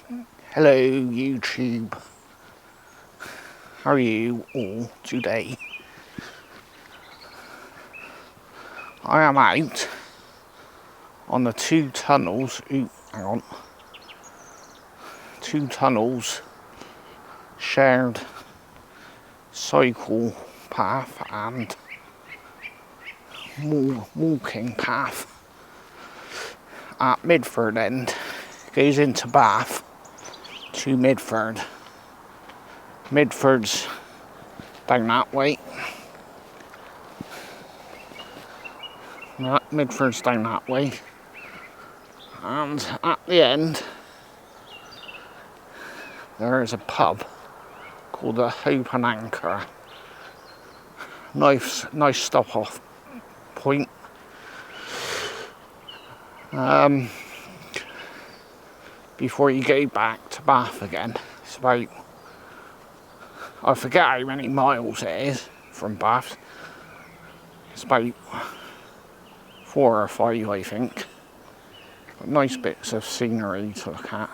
Hello YouTube, how are you all today? I am out on the two tunnels, two tunnels shared cycle path and walking path at Midford end, goes into Bath to Midford. Midford's down that way. Midford's down that way. And at the end, there is a pub called the Hope and Anchor. Nice stop off point. Before you go back to Bath again. It's about, I forget how many miles it is from Bath. It's about 4 or 5, I think. But nice bits of scenery to look at.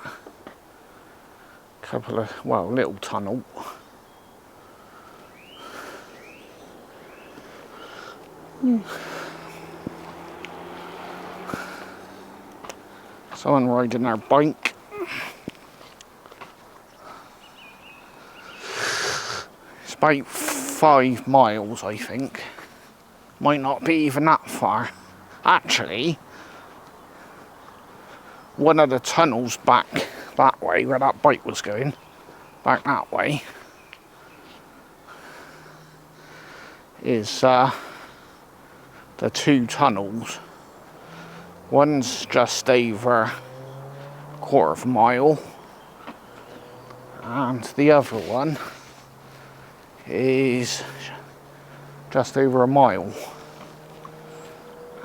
Couple of, little tunnel. Someone riding their bike. It's about 5 miles, I think. Might not be even that far. Actually, one of the tunnels back that way, where that bike was going, back that way, is the 2 tunnels. One's just over a quarter of a mile, and the other one is just over a mile.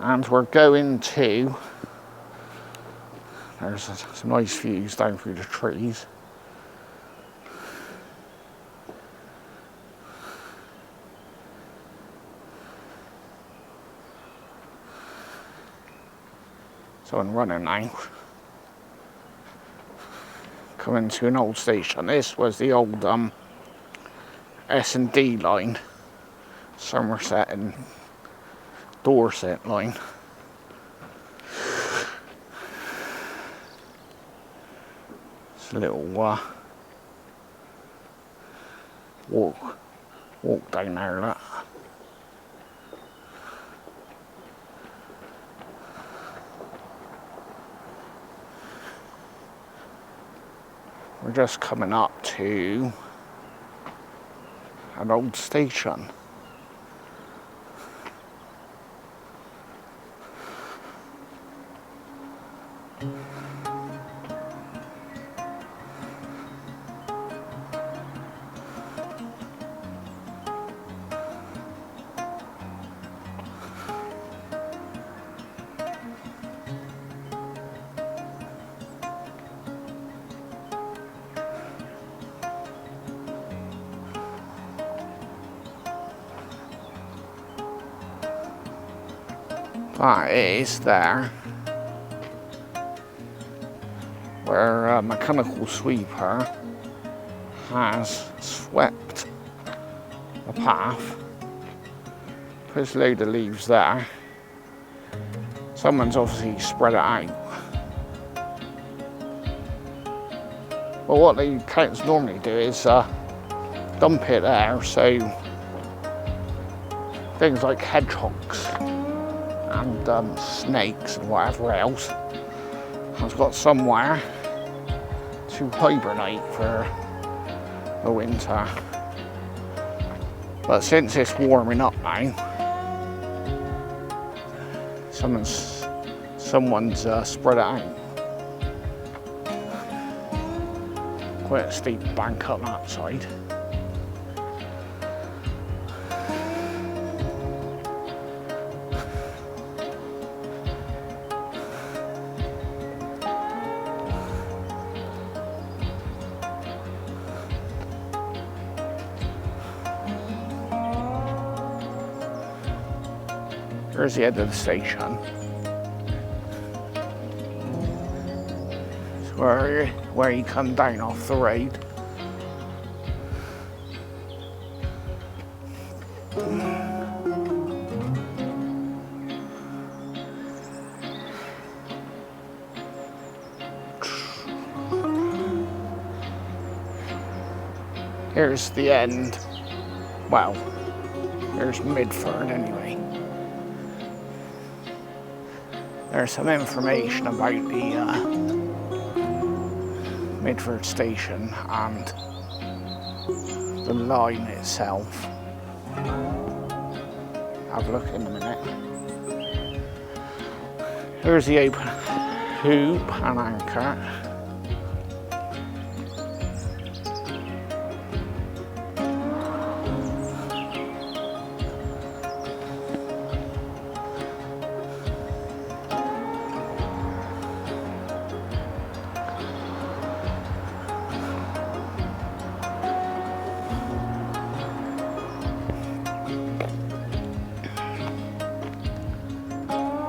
And we're going to, there's some nice views down through the trees. Someone running now. Coming to an old station. This was the old S&D line, Somerset and Dorset line. It's a little walk down there. That. We're just coming up to an old station. That is there where a mechanical sweeper has swept the path. There's a load of leaves there. Someone's obviously spread it out. But what the council normally do is dump it there, so things like hedgehogs and snakes and whatever else has got somewhere to hibernate for the winter. But since it's warming up now, someone's spread it out. Quite a steep bank up that side. There's the end of the station. where you come down off the road. Here's the end. Well, here's Midford anyway. There's some information about the Midford station and the line itself. Have a look in a minute. Here's the open hoop and anchor.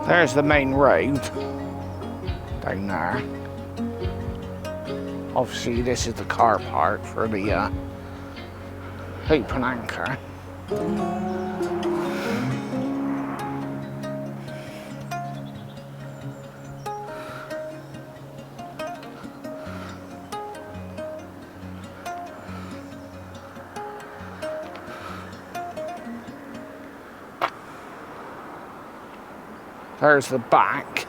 There's the main road down there. Obviously this is the car park for the hoop and anchor. There's the back,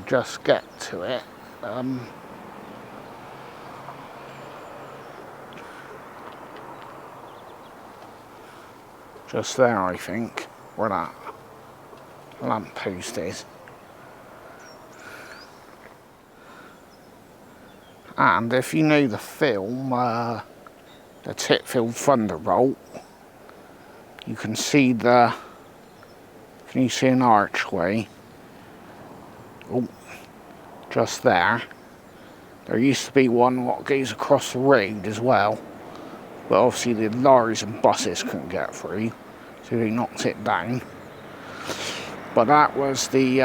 just get to it. Just there, I think, where that lamp post is. And if you know the film, the Titfield Thunderbolt, you can see can you see an archway? Oh, just there. There used to be one what goes across the road as well, but obviously the lorries and buses couldn't get through, so they knocked it down. But that was the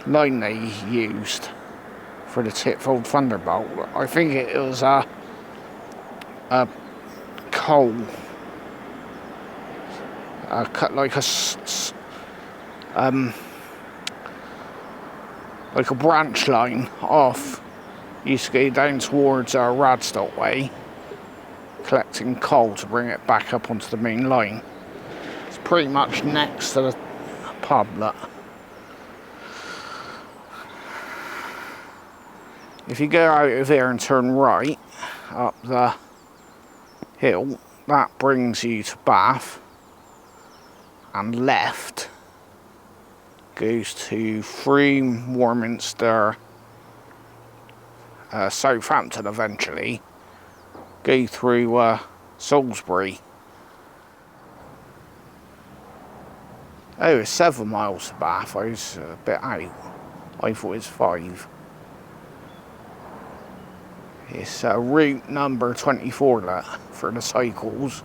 line they used for the Titfield Thunderbolt. I think it was a coal, cut like a branch line off. Used to go down towards Radstock Way, collecting coal to bring it back up onto the main line. It's pretty much next to the pub. Look. If you go out of here and turn right up the hill, that brings you to Bath, and left goes to Frome, Warminster, Southampton eventually, go through Salisbury. Oh, it's 7 miles to Bath. I was a bit out. I thought it was 5. It's route number 24 for the cycles.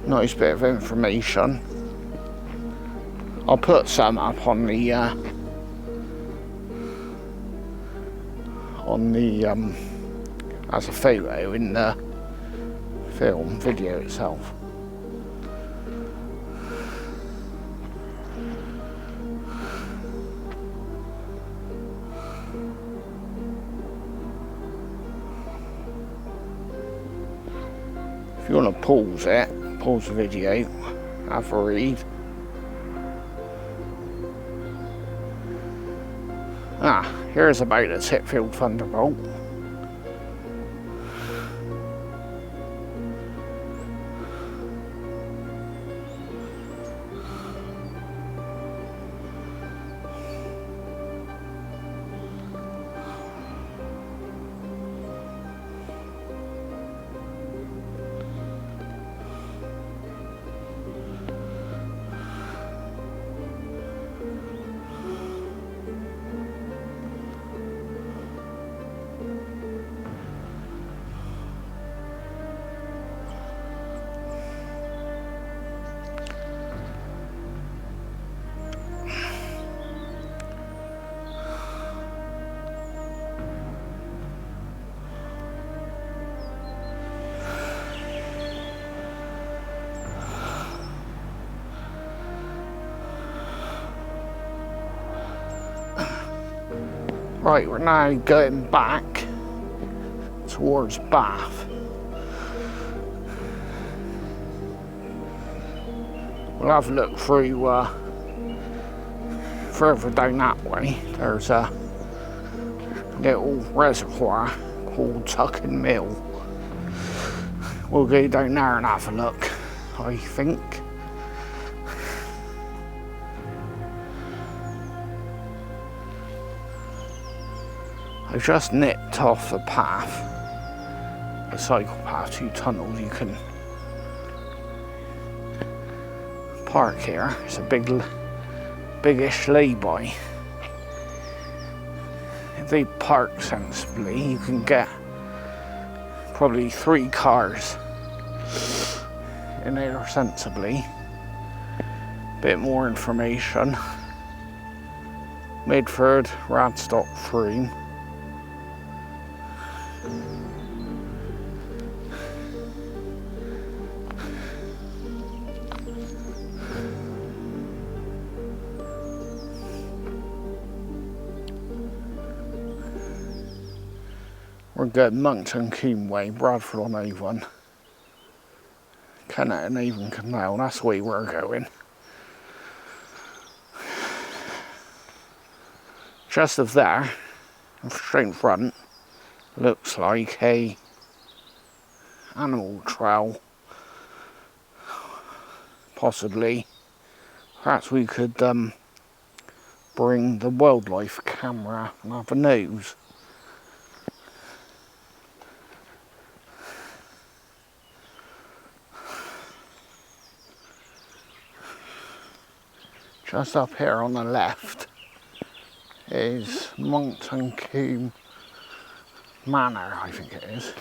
Nice bit of information. I'll put some up on the as a photo in the video itself. If you want to pause the video, have a read. Here's about the Titfield Thunderbolt. Right, we're now going back towards Bath. We'll have a look through further down that way. There's a little reservoir called Tucking Mill. We'll go down there and have a look, I think. I just nipped off the path, the cycle path, 2 tunnels. You can park here. It's a biggish lay-by. If they park sensibly, you can get probably 3 cars in there sensibly. Bit more information. Midford, Radstock, Froome. We're going Monkton Combe Way, Bradford on Avon, Kennet and Avon Canal. That's the way we're going. Just of there, straight in front, looks like a animal trail. Possibly. Perhaps we could bring the wildlife camera and have a nose. Just up here on the left is Monkton Combe Manor, I think it is.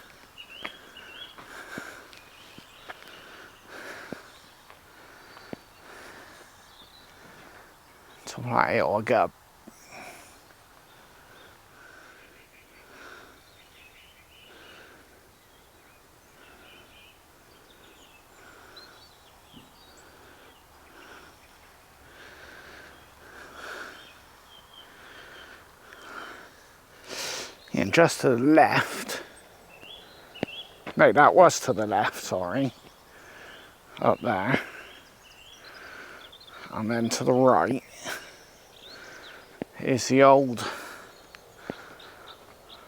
Something like it, I'll get and just to the left, no, that was to the left, sorry, up there, and then to the right is the all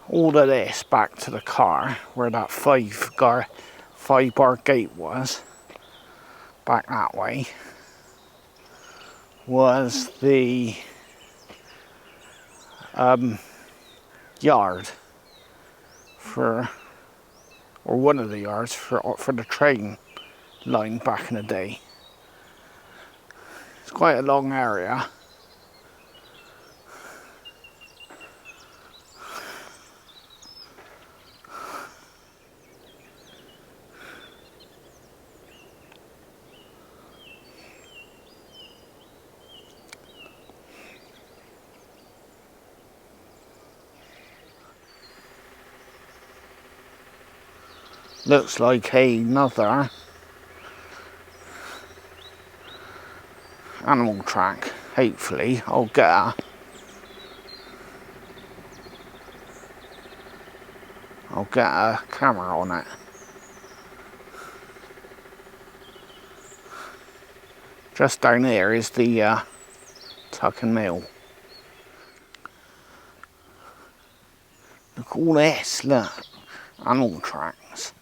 of this back to the car, where that 5-bar gate was, back that way, was the yard for, or one of the yards for the train line back in the day. It's quite a long area. Looks like another animal track. Hopefully I'll get a camera on it. Just down there is the Tucking Mill. Look at all this, look, animal tracks.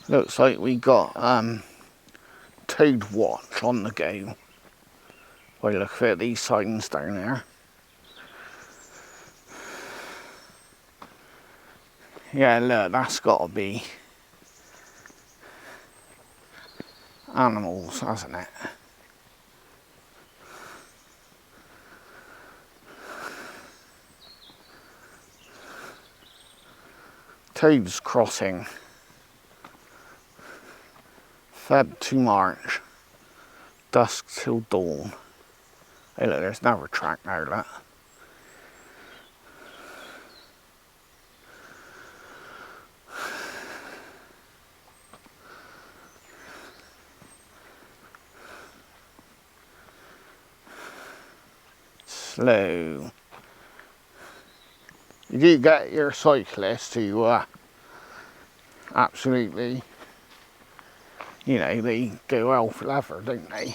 Looks like we got Toad Watch on the go. By the look at these signs down there. Yeah, look, that's got to be animals, hasn't it? Toad's Crossing. Feb to March, dusk till dawn. Hey look, there's another track now, look. slow. You do get your cyclists who absolutely, you know, they go hell for leather, don't they?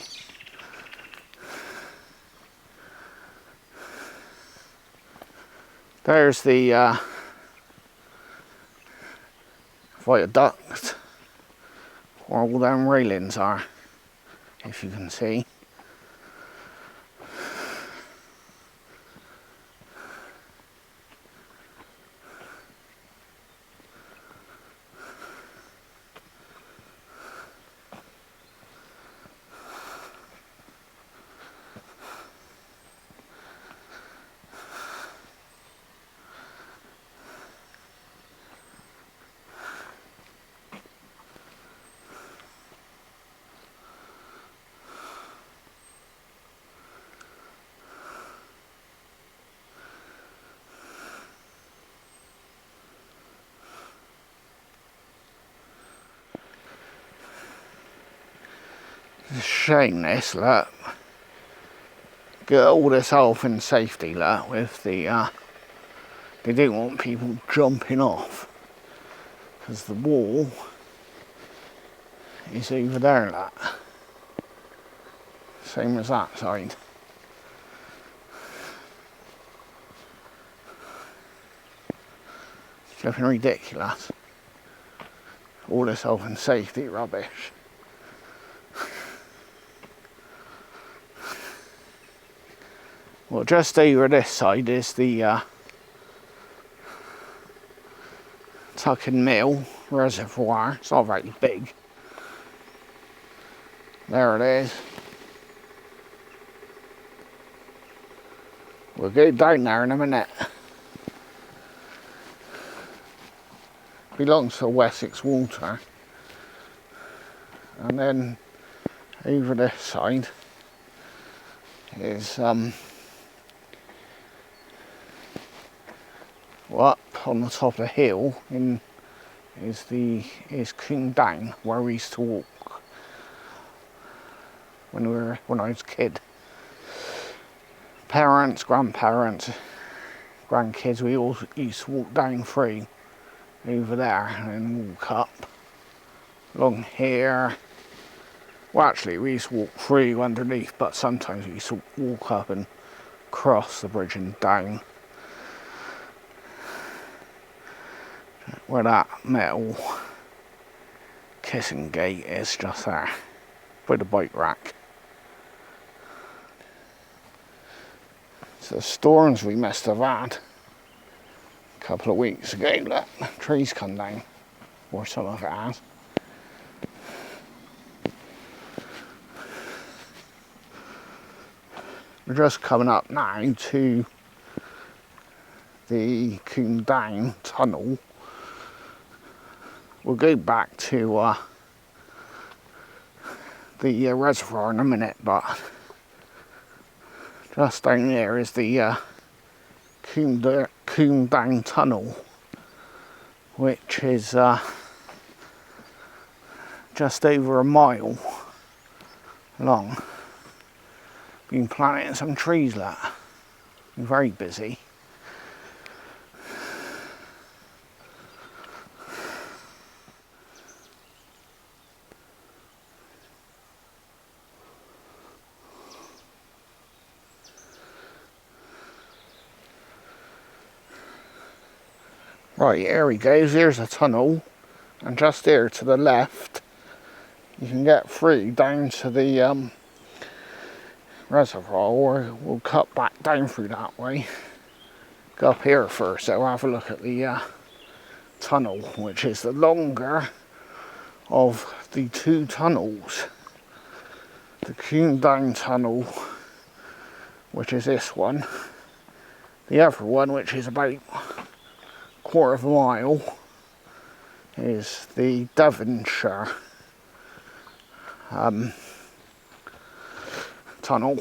There's the viaduct where all them railings are, if you can see. It's a shame this, look. Get all this health and safety, look, with the, they don't want people jumping off. Because the wall is over there, look. Same as that side. It's looking ridiculous. All this health and safety rubbish. Well, just over this side is the Tucking Mill reservoir. It's not very big. There it is. We'll go down there in a minute. Belongs to Wessex Water. And then over this side is well, up on the top of the hill is Coombe Down, where we used to walk when I was a kid. Parents, grandparents, grandkids, we all used to walk down through over there and then walk up along here. Well, actually we used to walk through underneath, but sometimes we used to walk up and cross the bridge and down. Where that metal kissing gate is, just there, by the bike rack. So the storms we must have had a couple of weeks ago, look, trees come down, or some of it has. We're just coming up now to the Coombe Down tunnel. We'll go back to the reservoir in a minute, but just down there is the Coombe Down tunnel, which is just over a mile long. Been planting some trees, look. Been very busy. Right, here he goes, here's a tunnel, and just here to the left you can get through down to the reservoir, or we'll cut back down through that way. Go up here first, so we'll have a look at the tunnel, which is the longer of the two tunnels. The Coombe Down tunnel, which is this one, the other one, which is about quarter of a mile, is the Devonshire tunnel.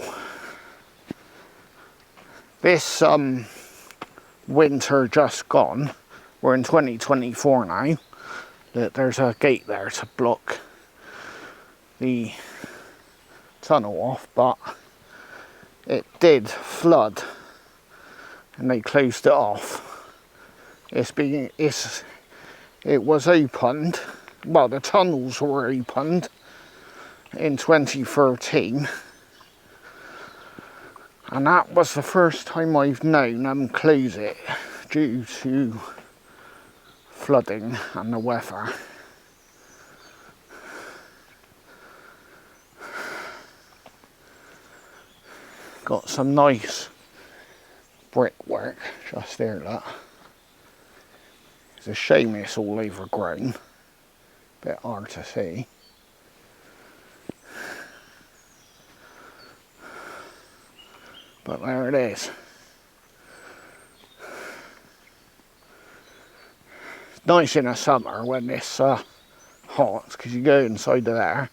This winter just gone, we're in 2024 now, there's a gate there to block the tunnel off, but it did flood and they closed it off. It was opened, well, the tunnels were opened in 2013, and that was the first time I've known them close it due to flooding and the weather. Got some nice brickwork just there, look. It's a shame it's all overgrown, bit hard to see. But there it is. It's nice in the summer when it's hot, because you go inside of there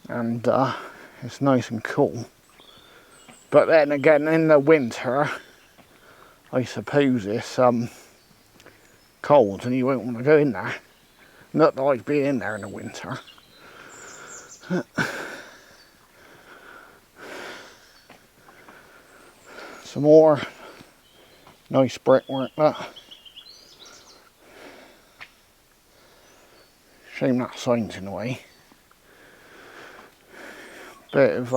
and it's nice and cool. But then again, in the winter, I suppose it's cold and you won't want to go in there. Not that I'd be in there in the winter. Some more nice brickwork, that. Shame that sign's in the way. Bit of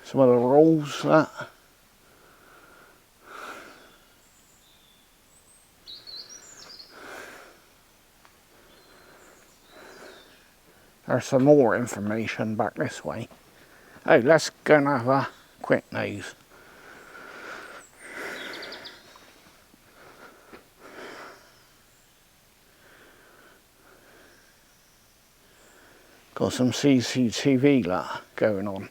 some of the rolls, that. There's some more information back this way. Oh, let's go and have a quick nose. Got some CCTV going on.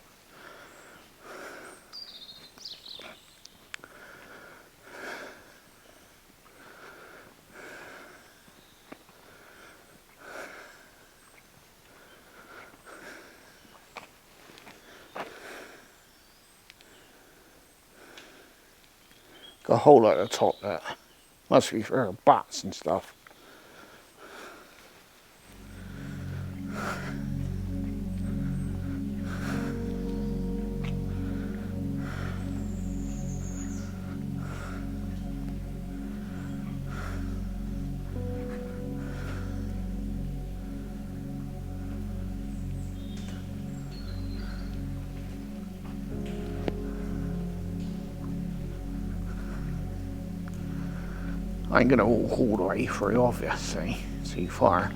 Got a hole at the top there. Must be for bats and stuff. I ain't gonna walk all the way through, obviously, too far.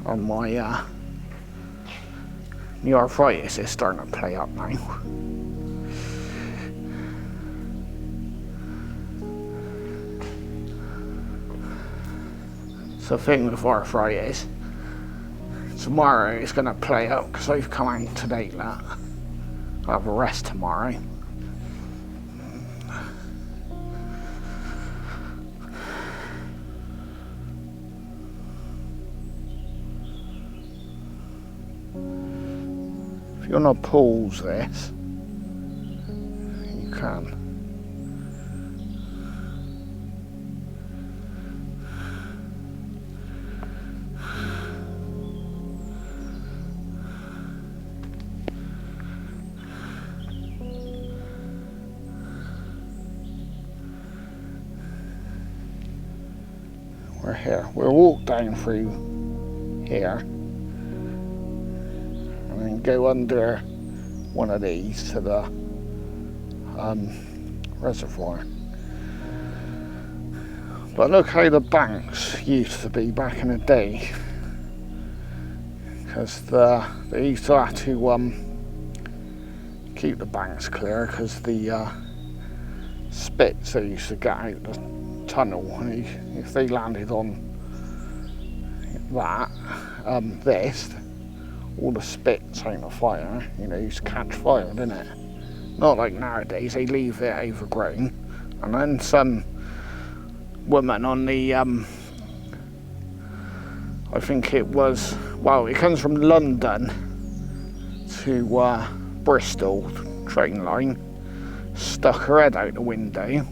On my the arthritis is starting to play up now. So the thing with arthritis, tomorrow it's gonna play up because I've come out today, I'll have a rest tomorrow. If you want to pause this, you can. We're here. We'll walk down through here. And go under one of these to the reservoir. But look how the banks used to be back in the day, because they used to have to keep the banks clear because the spits they used to get out the tunnel, and if they landed on that all the spits out of fire, used to catch fire, didn't it? Not like nowadays, they leave it overgrown. And then some woman on the, I think it was, well, it comes from London to Bristol train line, stuck her head out the window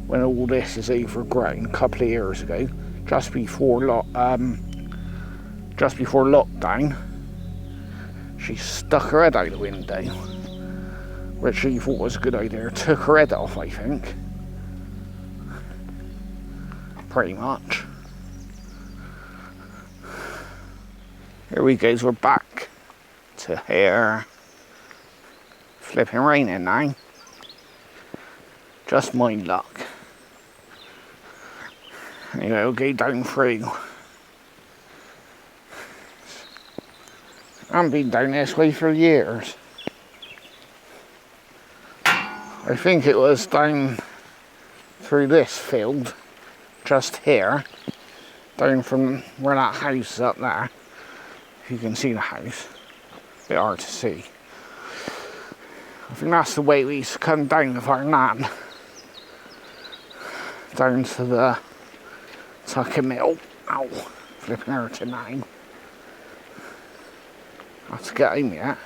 when all this is overgrown a couple of years ago, just before lockdown. She stuck her head out the window which she thought was a good idea. Took her head off, I think. Pretty much. Here we go, we're back to here. Flipping raining now. Just my luck. Anyway, we'll go down through. I haven't been down this way for years. I think it was down through this field, just here, down from where that house is up there. If you can see the house, a bit hard to see. I think that's the way we used to come down with our nan. Down to the Tucker Mill. Ow, flipping her to 9. I have to get home yet.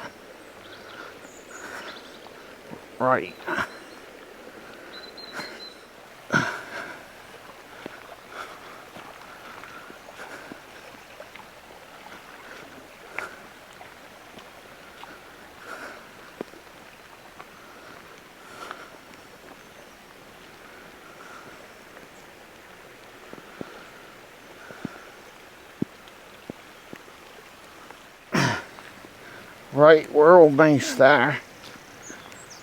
Right. Right, we're almost there.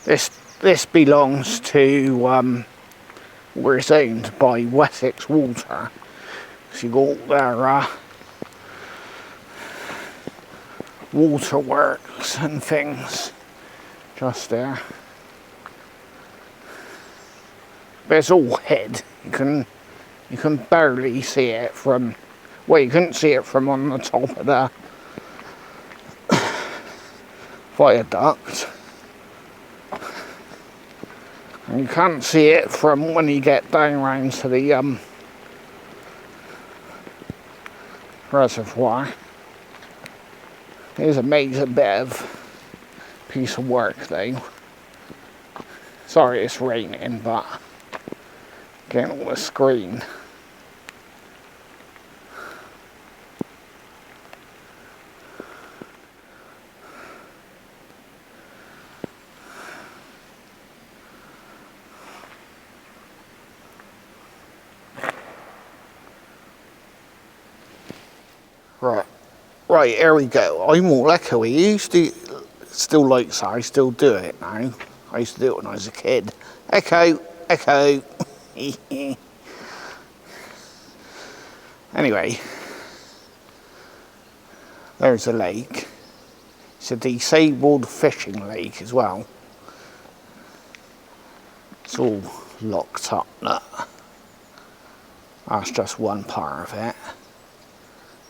This belongs to where it's owned by Wessex Water. So you got their waterworks and things just there. But it's all head. You can barely see it from, well, you couldn't see it from on the top of the viaduct, and you can't see it from when you get down round to the reservoir. It is a major bit of piece of work though. Sorry it's raining, but getting all the screen. Right, here we go. I'm all echoey. I used to still like that. I still do it now. I used to do it when I was a kid. Echo, echo. Anyway, there's a lake. It's a disabled fishing lake as well. It's all locked up. Look. That's just one part of it.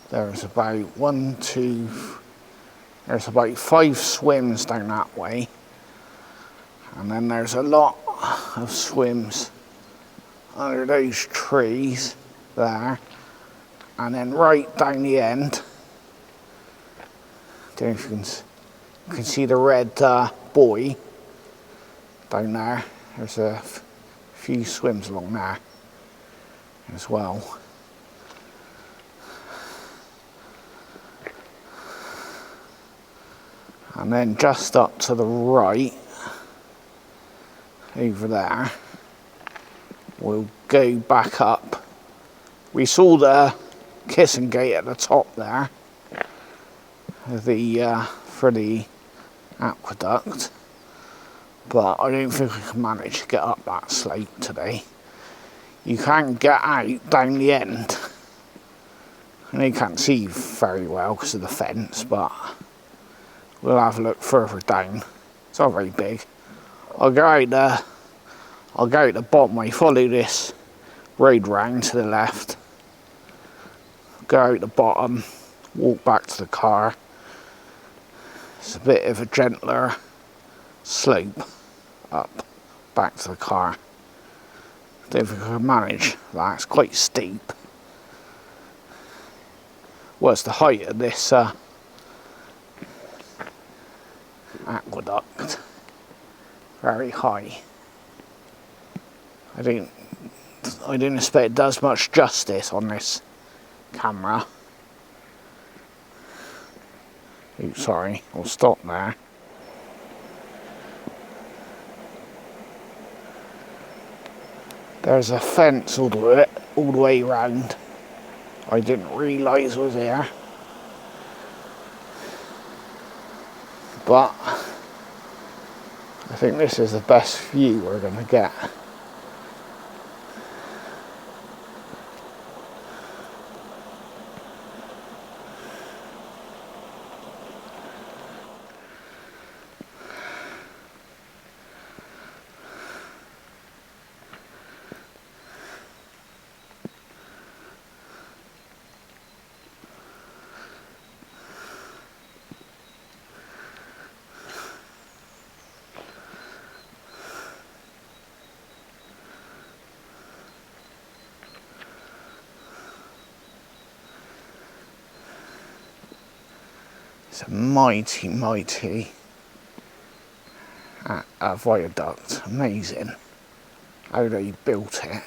There's about there's about 5 swims down that way. And then there's a lot of swims under those trees there. And then right down the end, don't know if you can see the red buoy down there. There's a few swims along there as well. And then just up to the right, over there, we'll go back up. We saw the kissing gate at the top there, for the aqueduct, but I don't think we can manage to get up that slope today. You can't get out down the end. I know you can't see very well because of the fence, but we'll have a look further down. It's not very big. I'll go out the bottom way, follow this road round to the left, go out the bottom, walk back to the car. It's a bit of a gentler slope up back to the car. Don't think I can manage that, it's quite steep. Well, it's the height of this aqueduct, very high. I don't expect it does much justice on this camera. Oops, sorry, I'll stop there. There's a fence all the way round. I didn't realise was there. But I think this is the best view we're going to get. It's a mighty viaduct. Amazing how they built it.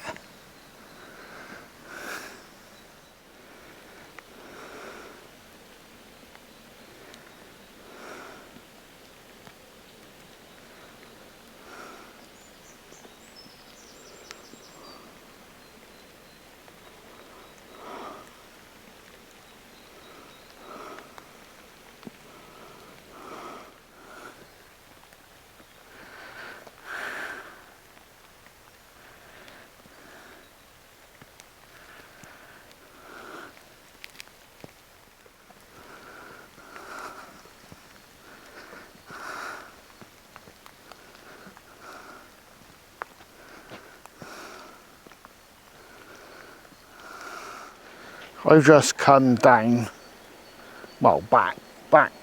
I've just come down, well, back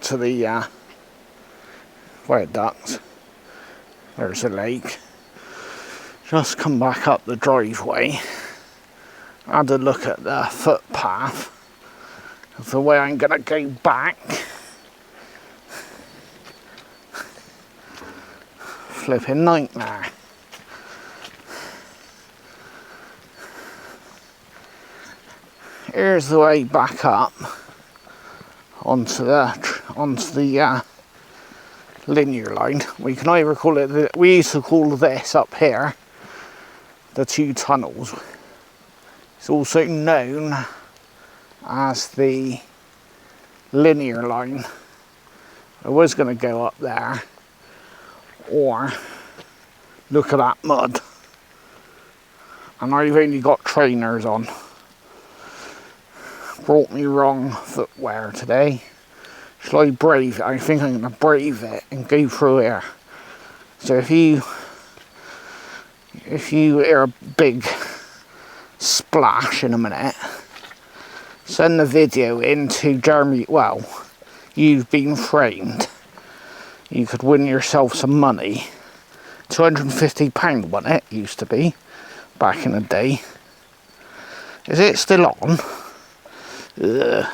to the viaduct. There's a lake. Just come back up the driveway. Had a look at the footpath of the way I'm gonna go back. Flipping nightmare. Here's the way back up onto the linear line. We can either call it, we used to call this up here the two tunnels. It's also known as the linear line. I was going to go up there, or look at that mud, and I've only got trainers on. Brought me wrong footwear today. Shall I brave it? I think I'm going to brave it and go through here. So if you hear a big splash in a minute, send the video in to Jeremy. Well, you've been framed. You could win yourself some money. £250 won it, used to be, back in the day. Is it still on? Ugh.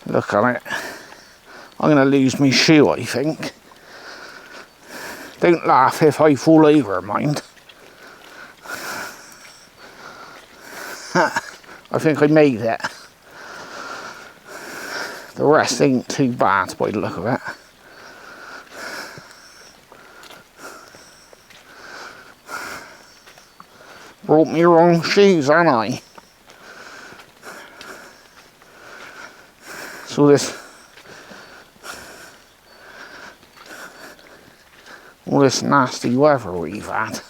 Look at it. I'm going to lose my shoe, I think. Don't laugh if I fall over, mind. I think I made it. The rest ain't too bad by the look of it. Brought me wrong shoes, haven't I? So all this nasty weather we've had.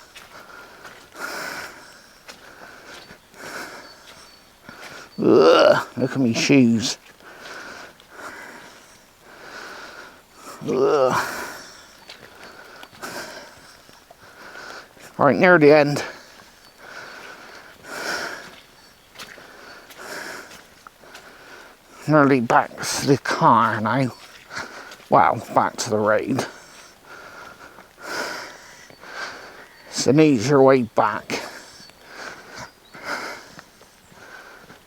Ugh, look at me shoes. Ugh. Right, near the end. Nearly back to the car now. Well, back to the road. It's an easier way back.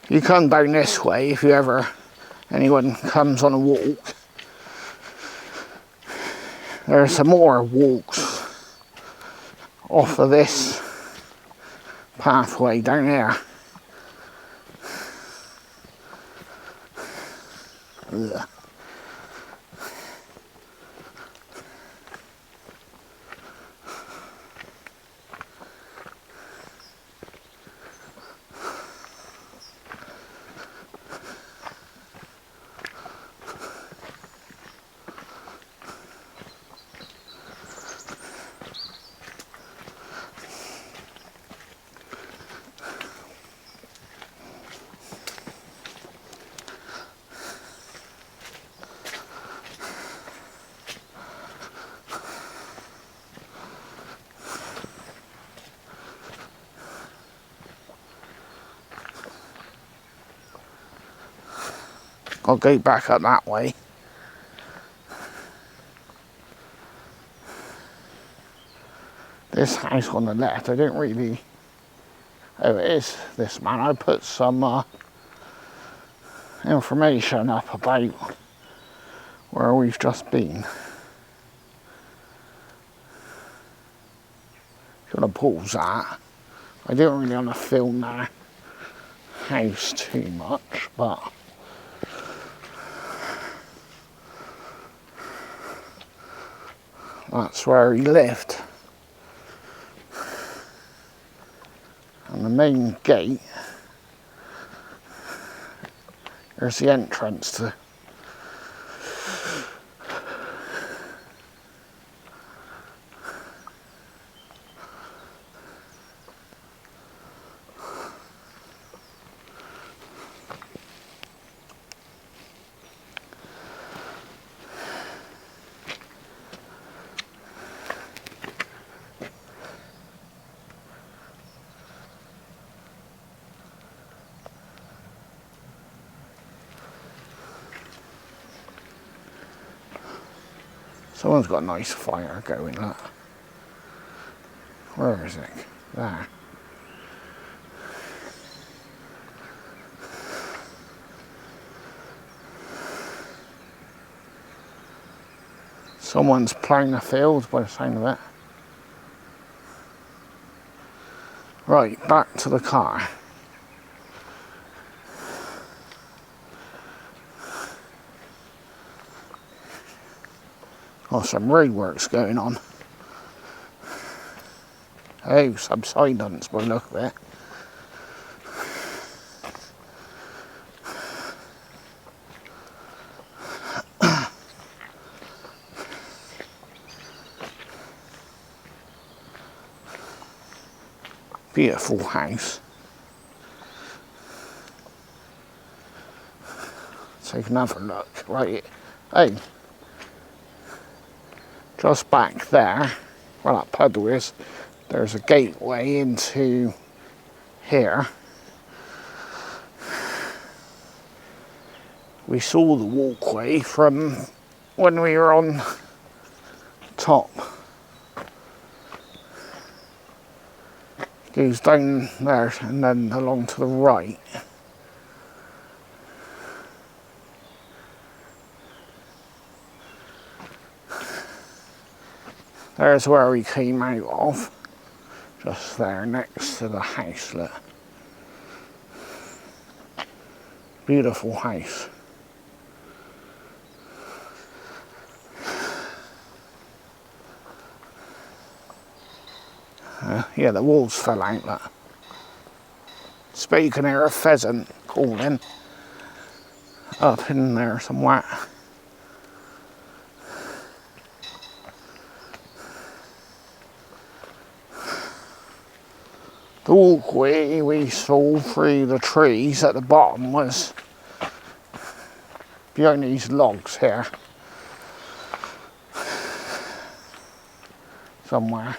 You come down this way if anyone comes on a walk. There are some more walks off of this pathway down there. Ugh. I'll go back up that way. This house on the left, I don't really... Oh, it is this man. I put some information up about where we've just been. If you want to pause that. I don't really want to film their house too much, but that's where he lived. And the main gate, there's the entrance to. Someone's got a nice fire going, look. Where is it? There. Someone's ploughing the fields by the sound of it. Right, back to the car. Oh, some roadworks going on. Oh, subsidence by the look of it. Beautiful house. Let's take another look. Right, hey. Just back there, where that puddle is, there's a gateway into here. We saw the walkway from when we were on top. Goes down there and then along to the right. There's where we came out of, just there next to the house, look. Beautiful house. Yeah, the walls fell out, look. So you can hear a pheasant calling up in there somewhere. The walkway we saw through the trees at the bottom was behind these logs here. Somewhere.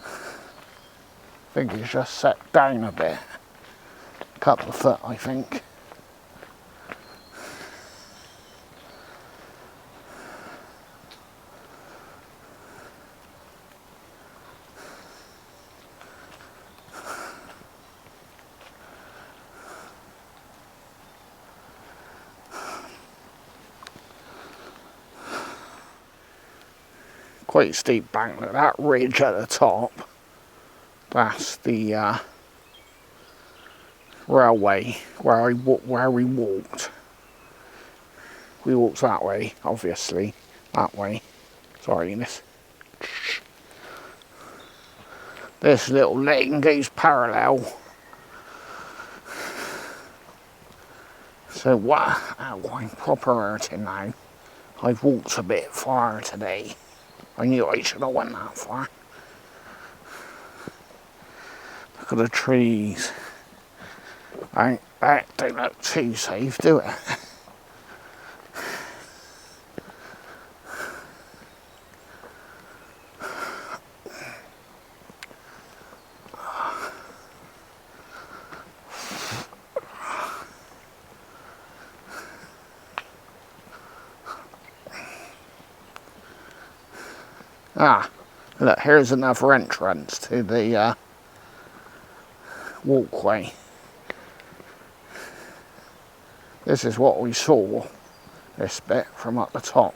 I think it's just set down a bit. A couple of foot, I think. Quite steep bank, look, that ridge at the top, that's the railway where we walked. We walked that way, obviously, that way. Sorry, this little lane goes parallel. So what? Oh, I'm proper hurting now. I've walked a bit far today. I knew I should have went that far. Look at the trees. That don't look too safe, do it? Ah, look, here's another entrance to the walkway. This is what we saw, this bit from up the top.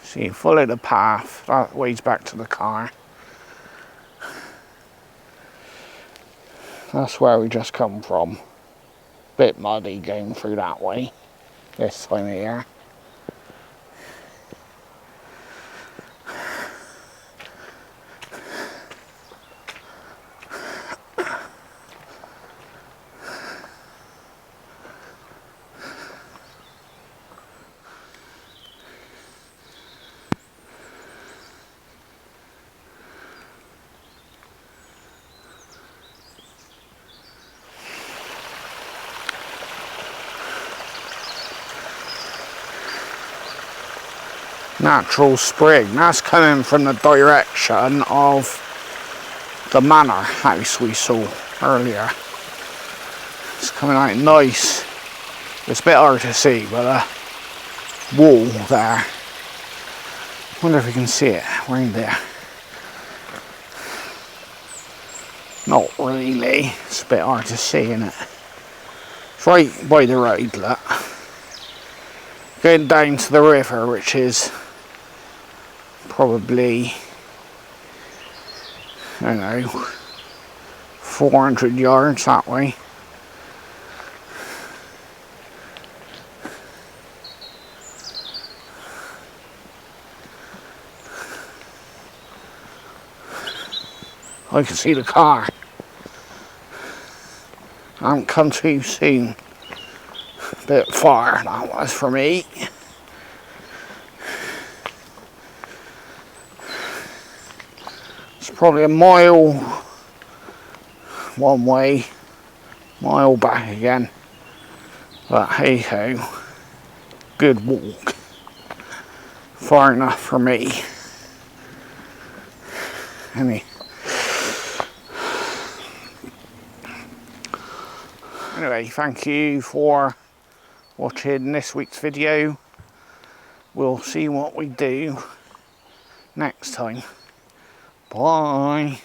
So you follow the path, that leads back to the car. That's where we just come from. Bit muddy going through that way, this time of year. Natural spring, that's coming from the direction of the manor house we saw earlier. It's coming out nice. It's a bit hard to see, but a wall there. Wonder if we can see it around there. Not really, it's a bit hard to see, isn't it? It's right by the road, look. Going down to the river, which is probably, I don't know, 400 yards that way. I can see the car. I haven't come too soon. A bit far that was for me. It's probably a mile one way, mile back again. But hey ho, good walk. Far enough for me. Anyway, thank you for watching this week's video. We'll see what we do next time. Bye.